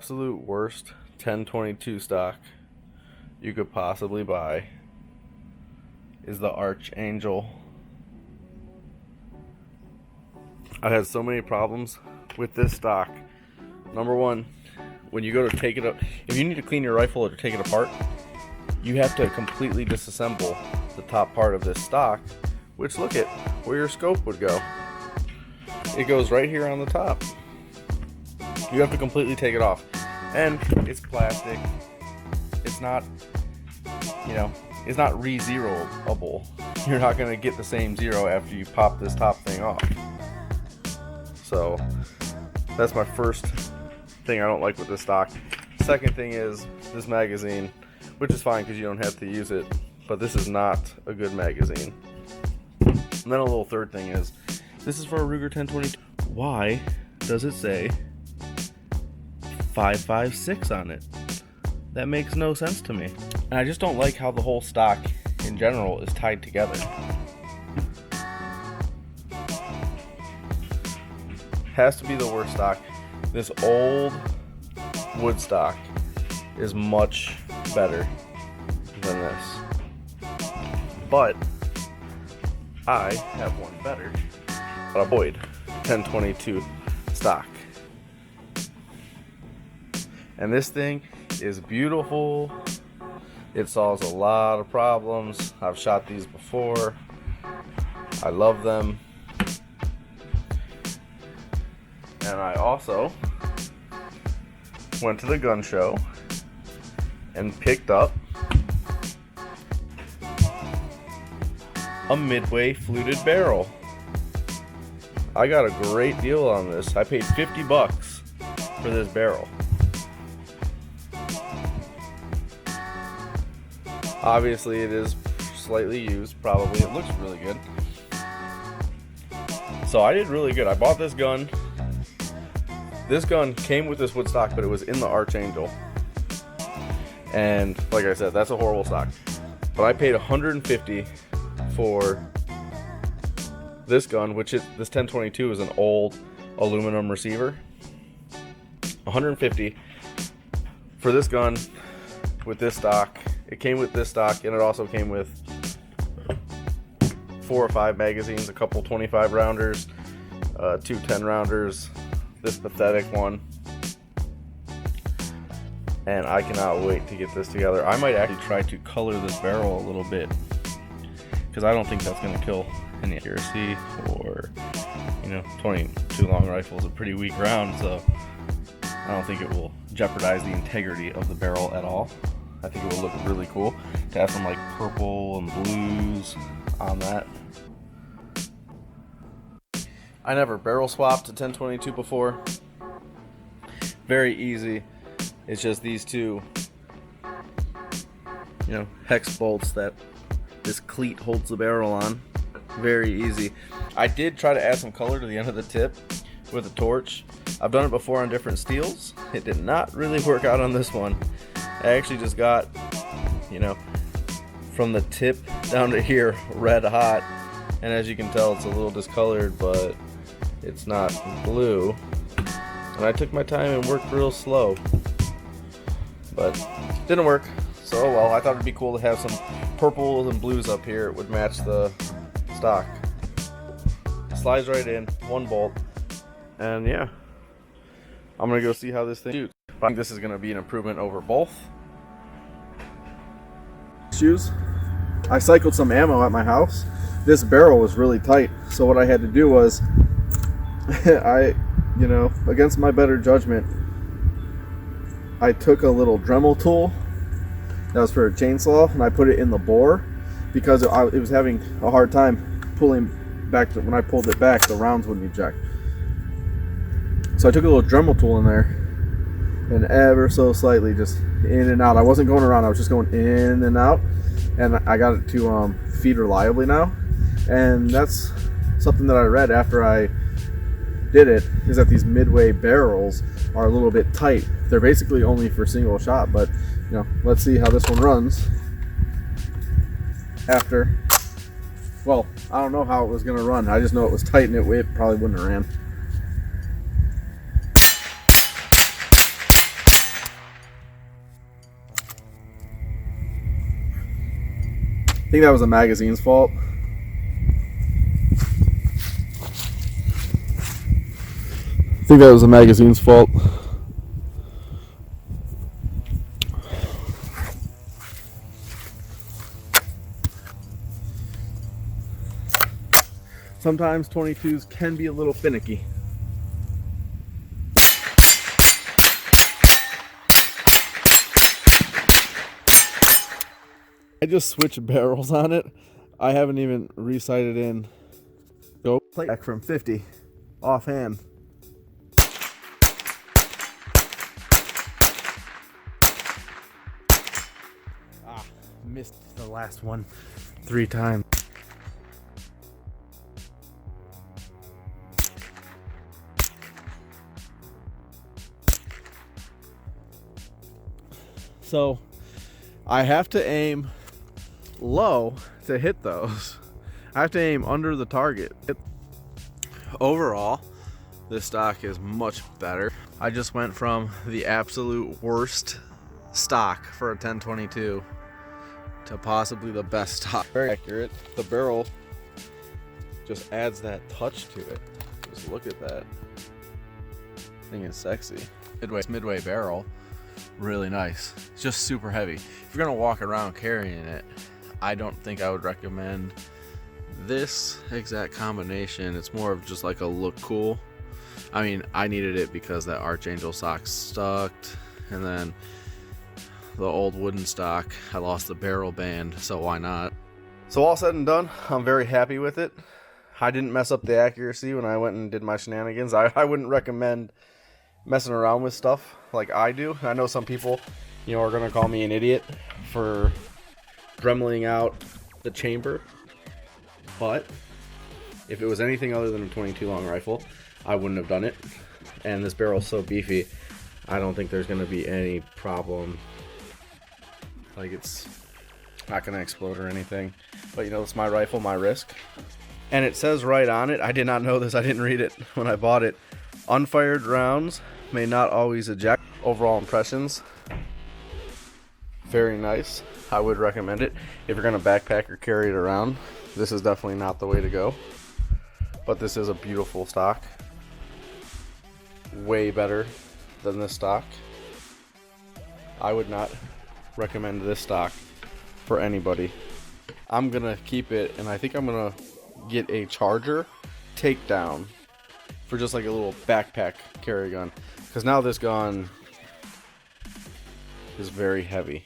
absolute worst 1022 stock you could possibly buy is the ARCHANGEL. I've had so many problems with this stock. Number one, when you go to take it up, if you need to clean your rifle or take it apart, you have to completely disassemble the top part of this stock, which, look at where your scope would go. It goes right here on the top. You have to completely take it off. And it's plastic. It's not, it's not re-zeroable. You're not going to get the same zero after you pop this top thing off. So that's my first thing I don't like with this stock. Second thing is this magazine, which is fine because you don't have to use it, but this is not a good magazine. And then a little third thing is, this is for a Ruger 1022. Why does it say 5.56 on it? That makes no sense to me. And I just don't like how the whole stock in general is tied together. Has to be the worst stock. This old wood stock is much better than this. But I have one better. A Boyd 1022 stock. And this thing is beautiful. It solves a lot of problems. I've shot these before. I love them. And I also went to the gun show and picked up a Midway fluted barrel. I got a great deal on this. I paid $50 for this barrel. Obviously it is slightly used, probably. It looks really good. So I did really good. I bought this gun. This gun came with this wood stock, but it was in the ARCHANGEL. And like I said, that's a horrible stock. But I paid $150 for this gun, which is this 1022 is an old aluminum receiver. $150 for this gun with this stock. It came with this stock, and it also came with 4 or 5 magazines, a couple 25 rounders, 2 10 rounders, this pathetic one. And I cannot wait to get this together. I might actually try to color this barrel a little bit, because I don't think that's going to kill any accuracy, or 22 long rifle is a pretty weak round, so I don't think it will jeopardize the integrity of the barrel at all. I think it will look really cool to have some like purple and blues on that. I never barrel swapped a 1022 before. Very easy. It's just these two, hex bolts that this cleat holds the barrel on. Very easy. I did try to add some color to the end of the tip with a torch. I've done it before on different steels. It did not really work out on this one. I actually just got, from the tip down to here, red hot. And as you can tell, it's a little discolored, but it's not blue. And I took my time and worked real slow. But it didn't work. So, oh well, I thought it'd be cool to have some purples and blues up here. It would match the stock. Slides right in, one bolt. And yeah, I'm going to go see how this thing shoots. I think this is going to be an improvement over both. Shoes. I cycled some ammo at my house. This barrel was really tight, so what I had to do was against my better judgment, I took a little Dremel tool that was for a chainsaw, and I put it in the bore because it was having a hard time pulling back. When I pulled it back, the rounds wouldn't eject. So I took a little Dremel tool in there and ever so slightly just in and out. I wasn't going around, I was just going in and out, and I got it to feed reliably now. And that's something that I read after I did it, is that these Midway barrels are a little bit tight. They're basically only for single shot, but let's see how this one runs after. Well, I don't know how it was going to run. I just know it was tight, and it probably wouldn't have ran. think that was the magazine's fault. Sometimes 22s can be a little finicky. I just switched barrels on it. I haven't even resighted in. Go play back from 50 offhand. Missed the last one 3 times. So I have to aim low to hit those. I have to aim under the target. Overall, this stock is much better. I just went from the absolute worst stock for a 1022 to possibly the best stock. Very accurate. The barrel just adds that touch to it. Just look at that. Thing is sexy. Midway barrel. Really nice. It's just super heavy. If you're gonna walk around carrying it, I don't think I would recommend this exact combination. It's more of just like a look cool. I mean, I needed it because that Archangel stock stuck, and then the old wooden stock, I lost the barrel band, so why not? So all said and done, I'm very happy with it. I didn't mess up the accuracy when I went and did my shenanigans. I wouldn't recommend messing around with stuff like I do. I know some people, you know, are gonna call me an idiot for dremeling out the chamber, but if it was anything other than a 22 long rifle, I wouldn't have done it. And this barrel's so beefy, I don't think there's gonna be any problem. Like, it's not gonna explode or anything. But you know, it's my rifle, my risk. And it says right on it, I did not know this, I didn't read it when I bought it, unfired rounds may not always eject. Overall impressions, very nice. I would recommend it. If you're gonna backpack or carry it around, this is definitely not the way to go. But this is a beautiful stock. Way better than this stock. I would not recommend this stock for anybody. I'm gonna keep it, and I think I'm gonna get a charger takedown for just like a little backpack carry gun, because now this gun is very heavy.